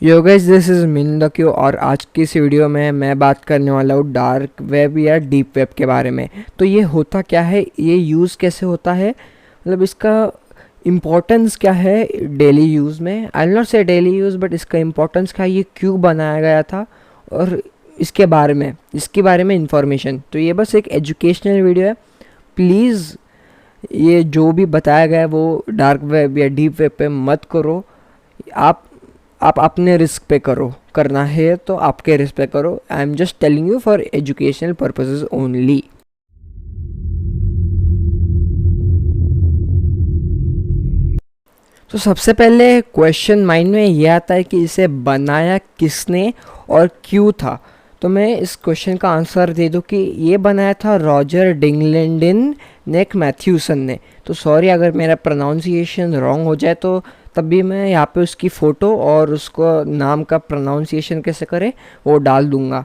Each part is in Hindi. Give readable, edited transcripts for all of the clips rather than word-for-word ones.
यो गाइस, दिस इज़ मिन द क्यू और आज की इस वीडियो में मैं बात करने वाला हूँ डार्क वेब या डीप वेब के बारे में। तो ये होता क्या है, ये यूज़ कैसे होता है, मतलब इसका इम्पोर्टेंस क्या है डेली यूज़ में। आई विल नॉट से डेली यूज़, बट इसका इम्पोर्टेंस क्या है, ये क्यों बनाया गया था और इसके बारे में इंफॉर्मेशन। तो ये बस एक एजुकेशनल वीडियो है। प्लीज़ ये जो भी बताया गया है वो डार्क वेब या डीप वेब पे मत करो। आप अपने रिस्क पे करो, करना है तो आपके रिस्क पे करो। I am just telling you for educational purposes only. तो सबसे पहले क्वेश्चन माइंड में ये आता है कि इसे बनाया किसने और क्यों था। तो मैं इस क्वेश्चन का आंसर दे दूं कि ये बनाया था रॉजर डिंगलिंडन नेक मैथ्यूसन ने। तो सॉरी अगर मेरा प्रोनाउंसिएशन रॉन्ग हो जाए, तो तब भी मैं यहाँ पे उसकी फ़ोटो और उसको नाम का प्रोनाउंसिएशन कैसे करे वो डाल दूँगा।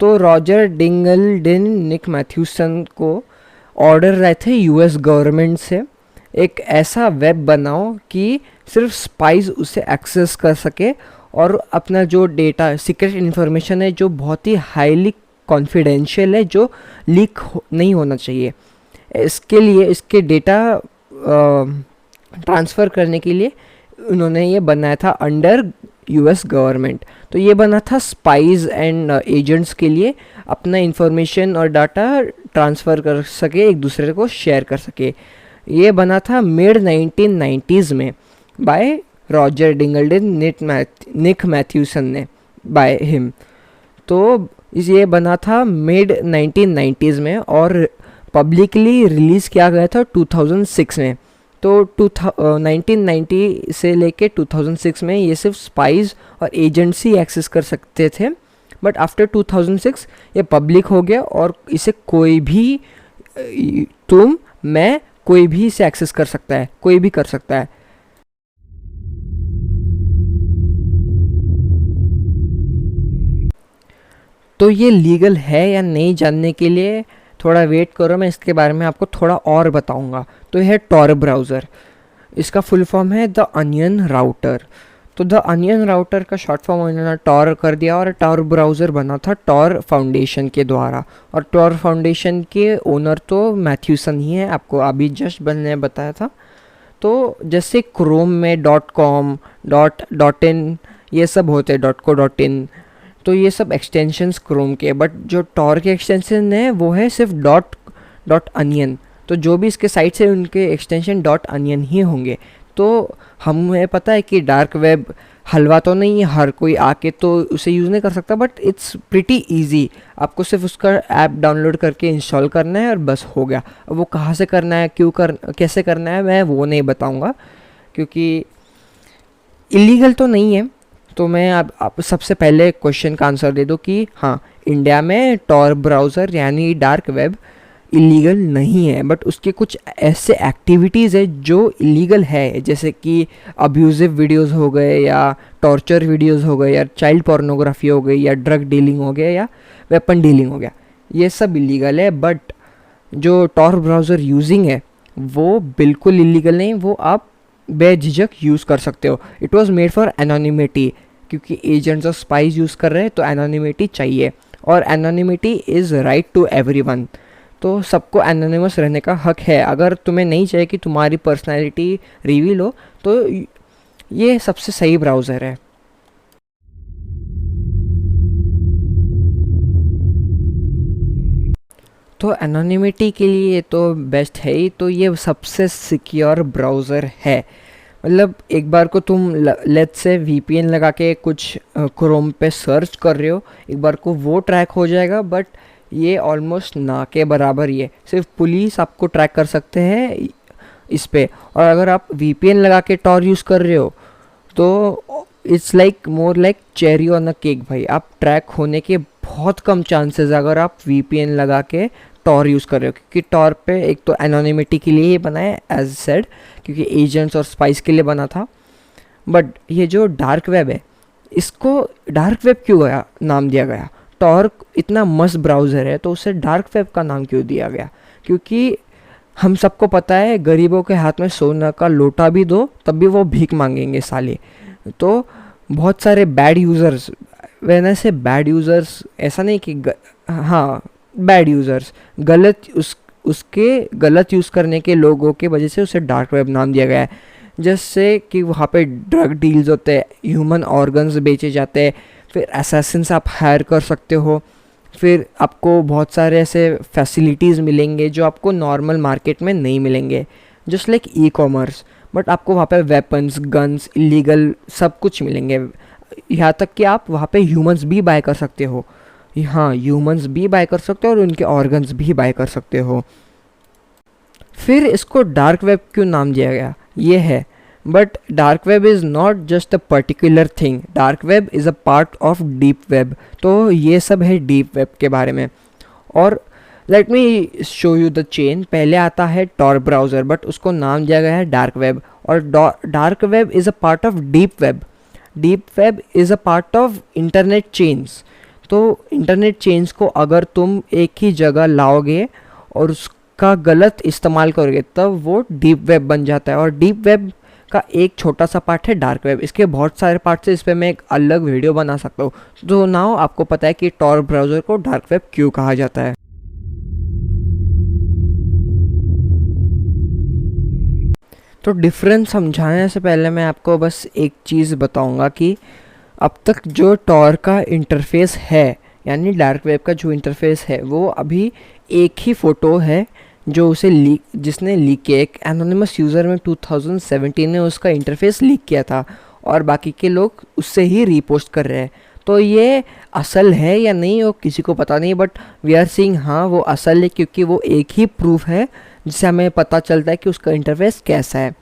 तो रॉजर डिंगलिंडन निक मैथ्यूसन को ऑर्डर रहे थे यूएस गवर्नमेंट से, एक ऐसा वेब बनाओ कि सिर्फ स्पाइस उसे एक्सेस कर सके और अपना जो डेटा, सीक्रेट इन्फॉर्मेशन है जो बहुत ही हाईली कॉन्फिडेंशियल है, जो लीक नहीं होना चाहिए, इसके लिए इसके डेटा ट्रांसफ़र करने के लिए उन्होंने ये बनाया था अंडर यूएस गवर्नमेंट। तो ये बना था स्पाइज एंड एजेंट्स के लिए, अपना इंफॉर्मेशन और डाटा ट्रांसफ़र कर सके, एक दूसरे को शेयर कर सके। ये बना था मिड 1990s में बाय रॉजर डिंगलिंडन निक मैथ्यूसन ने, बाय हिम। तो ये बना था मिड 1990s में और पब्लिकली रिलीज़ किया गया था 2006 में। तो 1990 से लेके 2006 में ये सिर्फ स्पाइज और एजेंट्स ही एक्सेस कर सकते थे, बट आफ्टर 2006 ये पब्लिक हो गया और इसे कोई भी, कोई भी इसे एक्सेस कर सकता है, कोई भी कर सकता है। तो ये लीगल है या नहीं जानने के लिए थोड़ा वेट करो, मैं इसके बारे में आपको थोड़ा और बताऊंगा। तो यह है टॉर ब्राउज़र, इसका फुल फॉर्म है द अनियन राउटर। तो द अनियन राउटर का शॉर्ट फॉर्म उन्होंने टॉर कर दिया और टॉर ब्राउज़र बना था टॉर फाउंडेशन के द्वारा। और टॉर फाउंडेशन के ओनर तो मैथ्यूसन ही है, आपको अभी जस्ट मैंने बताया था। तो जैसे क्रोम में .com, .in ये सब होते, .co.in, तो ये सब एक्सटेंशंस क्रोम के, बट जो टॉर के एक्सटेंशन है वो है सिर्फ डॉट अनियन। तो जो भी इसके साइट से उनके एक्सटेंशन .onion ही होंगे। तो हमें पता है कि डार्क वेब हलवा तो नहीं है, हर कोई आके तो उसे यूज़ नहीं कर सकता, बट इट्स प्रिटी ईजी। आपको सिर्फ उसका ऐप डाउनलोड करके इंस्टॉल करना है और बस हो गया। अब वो कहाँ से करना है, कैसे करना है, मैं वो नहीं बताऊँगा क्योंकि इलीगल तो नहीं है। तो मैं आप सबसे पहले क्वेश्चन का आंसर दे दूँ कि हाँ, इंडिया में टॉर ब्राउज़र यानी डार्क वेब इलीगल नहीं है, बट उसके कुछ ऐसे एक्टिविटीज़ है जो इलीगल है, जैसे कि अब्यूज़िव वीडियोस हो गए या टॉर्चर वीडियोस हो गए या चाइल्ड पोर्नोग्राफी हो गई या ड्रग डीलिंग हो गया या वेपन डीलिंग हो गया, ये सब इलीगल है। बट जो टॉर ब्राउज़र यूजिंग है वो बिल्कुल इलीगल नहीं, वो आप बेझिझक यूज़ कर सकते हो। It was made for anonymity, क्योंकि एजेंट्स और स्पाइस यूज़ कर रहे हैं तो एनोनिमिटी चाहिए, और anonymity is right to everyone. तो सबको एनोनिमस रहने का हक है। अगर तुम्हें नहीं चाहिए कि तुम्हारी पर्सनैलिटी रिवील हो, तो ये सबसे सही ब्राउज़र है। तो एनोनिमिटी के लिए तो बेस्ट है ही, तो ये सबसे सिक्योर ब्राउज़र है। मतलब एक बार को तुम लेट्स से वीपीएन लगा के कुछ क्रोम पे सर्च कर रहे हो, एक बार को वो ट्रैक हो जाएगा, बट ये ऑलमोस्ट ना के बराबर ही है। सिर्फ पुलिस आपको ट्रैक कर सकते हैं इस पे, और अगर आप वीपीएन लगा के टॉर यूज़ कर रहे हो तो it's like more like cherry on a cake भाई। आप ट्रैक होने के बहुत कम चांसेस अगर आप वीपीएन लगा के टॉर यूज़ कर रहे हो, क्योंकि टॉर पे एक तो एनोनिमिटी के लिए ही बना है एज सेड, क्योंकि एजेंट्स और स्पाइस के लिए बना था। बट ये जो डार्क वेब है, इसको डार्क वेब क्यों नाम दिया गया? टॉर इतना मस्त ब्राउज़र है तो उसे डार्क वेब का नाम क्यों दिया गया? क्योंकि हम सबको पता है गरीबों के हाथ में सोने का लोटा भी दो तब भी वो भीख मांगेंगे साले। तो बहुत सारे बैड यूज़र्स, वैसे से बैड यूज़र्स ऐसा नहीं कि हाँ, बैड यूज़र्स, गलत उसके गलत यूज़ करने के लोगों के वजह से उसे डार्क वेब नाम दिया गया है। जैसे कि वहाँ पे ड्रग डील्स होते हैं, ह्यूमन ऑर्गन्स बेचे जाते हैं, फिर असैसिन्स आप हायर कर सकते हो, फिर आपको बहुत सारे ऐसे फैसिलिटीज़ मिलेंगे जो आपको नॉर्मल मार्केट में नहीं मिलेंगे, just like e commerce. But आपको वहाँ पे वेपन्स, गन्स, इलीगल सब कुछ मिलेंगे। यहाँ तक कि आप वहाँ पे ह्यूमंस भी बाय कर सकते हो। हाँ, ह्यूमंस भी बाय कर सकते हो और उनके ऑर्गन्स भी बाय कर सकते हो। फिर इसको डार्क वेब क्यों नाम दिया गया, ये है। But dark web is not just a particular thing, dark web is a part of deep web. तो ये सब है डीप वेब के बारे में। और let me show you the chain. पहले आता है टॉर ब्राउज़र, बट उसको नाम दिया गया है डार्क वेब। और dark web is a part of deep web. Deep web is a part of internet chains. तो इंटरनेट चेन्स को अगर तुम एक ही जगह लाओगे और उसका गलत इस्तेमाल करोगे, तब वो डीप वेब बन जाता है। और डीप वेब का एक छोटा सा पार्ट है डार्क वेब। इसके बहुत सारे पार्ट्स हैं, इस पर मैं एक अलग वीडियो बना सकता हूँ। तो नाउ आपको पता है कि टॉर ब्राउज़र को डार्क वेब क्यों कहा जाता है। तो डिफरेंस समझाने से पहले मैं आपको बस एक चीज़ बताऊंगा कि अब तक जो टॉर का इंटरफेस है, यानी डार्क वेब का जो इंटरफेस है, वो अभी एक ही फ़ोटो है जो उसे जिसने लीक किया। एक एनोनिमस यूज़र में 2017 में उसका इंटरफेस लीक किया था और बाकी के लोग उससे ही रीपोस्ट कर रहे हैं। तो ये असल है या नहीं वो किसी को पता नहीं, बट वी आर सीइंग हाँ वो असल है, क्योंकि वो एक ही प्रूफ है जिससे हमें पता चलता है कि उसका इंटरफेस कैसा है।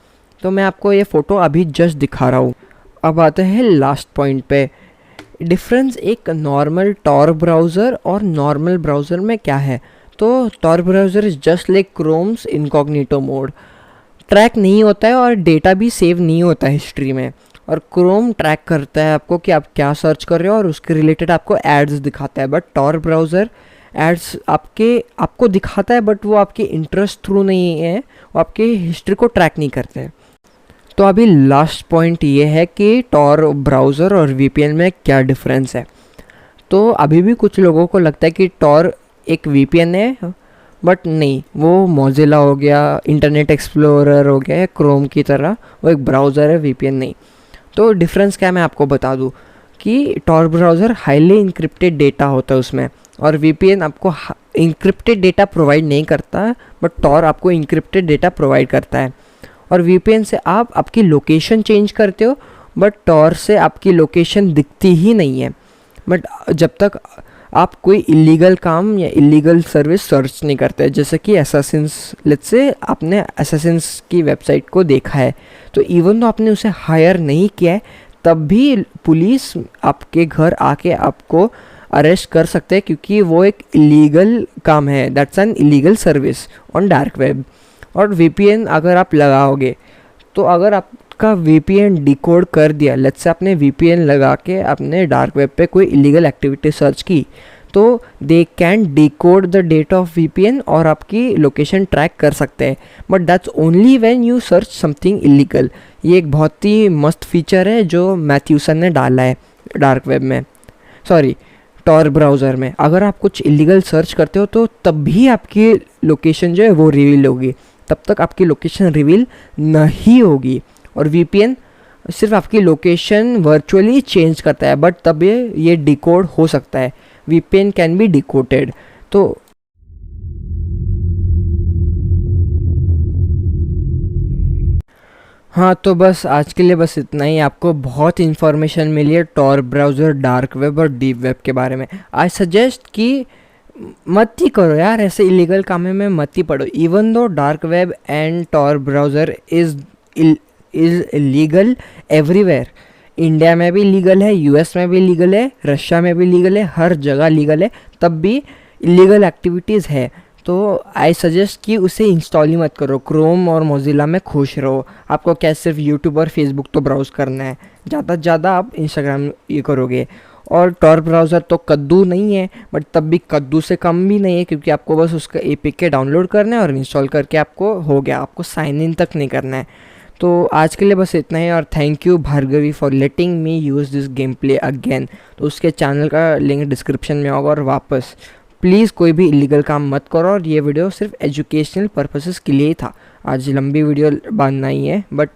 तो मैं आपको ये फ़ोटो अभी जस्ट दिखा रहा हूँ। अब आते हैं लास्ट पॉइंट पे। डिफरेंस एक नॉर्मल टॉर ब्राउज़र और नॉर्मल ब्राउज़र में क्या है। तो Tor browser is just like Chrome's incognito mode, track नहीं होता है और डेटा भी सेव नहीं होता है हिस्ट्री में। और क्रोम ट्रैक करता है आपको कि आप क्या सर्च कर रहे हो और उसके रिलेटेड आपको एड्स दिखाता है। बट टॉर ब्राउज़र एड्स आपको दिखाता है, बट वो आपके इंटरेस्ट थ्रू नहीं है, वो आपके हिस्ट्री को ट्रैक नहीं करते हैं। तो अभी लास्ट पॉइंट ये है कि टॉर ब्राउज़र और वीपीएन में क्या डिफरेंस है। तो अभी भी कुछ लोगों को लगता है कि टॉर एक वीपीएन है, बट नहीं, वो मोज़िला हो गया, इंटरनेट एक्सप्लोरर हो गया, क्रोम की तरह वो एक ब्राउज़र है, वीपीएन नहीं। तो डिफरेंस क्या मैं आपको बता दूँ कि Tor browser highly encrypted data होता है उसमें, और वीपीएन आपको इंक्रिप्टेड डेटा प्रोवाइड नहीं करता, बट टॉर आपको इंक्रिप्टेड डेटा प्रोवाइड करता है। और वीपीएन से आप आपकी लोकेशन चेंज करते हो, बट टॉर से आपकी लोकेशन दिखती ही नहीं है। बट जब तक आप कोई इलीगल काम या इलीगल सर्विस सर्च नहीं करते, जैसे कि असैसिन्स, लेट्स से आपने असैसिन्स की वेबसाइट को देखा है, तो इवन तो आपने उसे हायर नहीं किया है, तब भी पुलिस आपके घर आके आपको अरेस्ट कर सकते हैं, क्योंकि वो एक इलीगल काम है। That's an illegal service on dark web. और वीपीएन अगर आप लगाओगे, तो अगर आपका वीपीएन डिकोड कर दिया, लेट्स से आपने वीपीएन लगा के अपने डार्क वेब पे कोई इलीगल एक्टिविटी सर्च की, तो they can decode the data of VPN और आपकी लोकेशन ट्रैक कर सकते हैं। But that's only when you search something illegal. ये एक बहुत ही मस्त फीचर है जो मैथ्यूसन ने डाला है डार्क वेब में, सॉरी टॉर ब्राउज़र में। अगर आप कुछ इलीगल सर्च करते हो तो तब भी आपकी लोकेशन जो है वो रिवील होगी, तब तक आपकी लोकेशन रिवील नहीं होगी। और वीपीएन सिर्फ आपकी लोकेशन वर्चुअली चेंज करता है, बट तब ये डिकोड हो सकता है। VPN can be decoded. तो हाँ, तो बस आज के लिए बस इतना ही। आपको बहुत इन्फॉर्मेशन मिली है टॉर ब्राउज़र, डार्क वेब और डीप वेब के बारे में। आई सजेस्ट कि मत ही करो यार, ऐसे इलीगल कामों में मत ही पड़ो। Even though dark web and Tor browser is legal everywhere. India में भी लीगल है, यूएस में भी लीगल है, रशिया में भी लीगल है, हर जगह लीगल है, तब भी इलीगल एक्टिविटीज़ है। तो आई सजेस्ट कि उसे इंस्टॉल ही मत करो। क्रोम और मोज़िला में खुश रहो। आपको क्या सिर्फ यूट्यूब और फेसबुक तो ब्राउज़ करना है, ज़्यादा से ज़्यादा आप इंस्टाग्राम ये करोगे। और टॉर ब्राउज़र तो कद्दू नहीं है, बट तब भी कद्दू से कम भी नहीं है, क्योंकि आपको बस उसका एपीके डाउनलोड करना है और इंस्टॉल करके आपको हो गया, आपको साइन इन तक नहीं करना है। तो आज के लिए बस इतना ही, और thank you Bhargavi for letting me use this game play again. तो उसके चैनल का लिंक डिस्क्रिप्शन में होगा। और वापस प्लीज़ कोई भी इलीगल काम मत करो, और ये वीडियो सिर्फ एजुकेशनल पर्पसेस के लिए ही था। आज लंबी वीडियो बनाना ही है, बट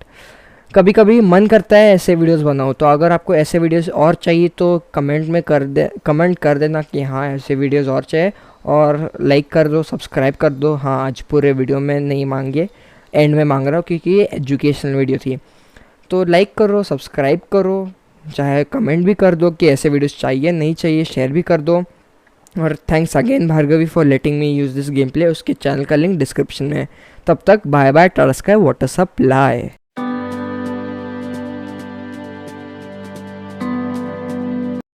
कभी कभी मन करता है ऐसे वीडियोस बनाओ। तो अगर आपको ऐसे वीडियोस और चाहिए तो कमेंट कर देना कि हाँ ऐसे वीडियोस और चाहिए, और लाइक कर दो, सब्सक्राइब कर दो। हाँ, आज पूरे वीडियो में नहीं मांगे, एंड में मांग रहा हूँ क्योंकि ये एजुकेशनल वीडियो थी। तो लाइक करो, सब्सक्राइब करो, चाहे कमेंट भी कर दो कि ऐसे वीडियोस चाहिए नहीं चाहिए, शेयर भी कर दो। और thanks again Bhargavi for letting me use this game play. उसके चैनल का लिंक डिस्क्रिप्शन में है। तब तक bye bye, Tata Sky, water supply.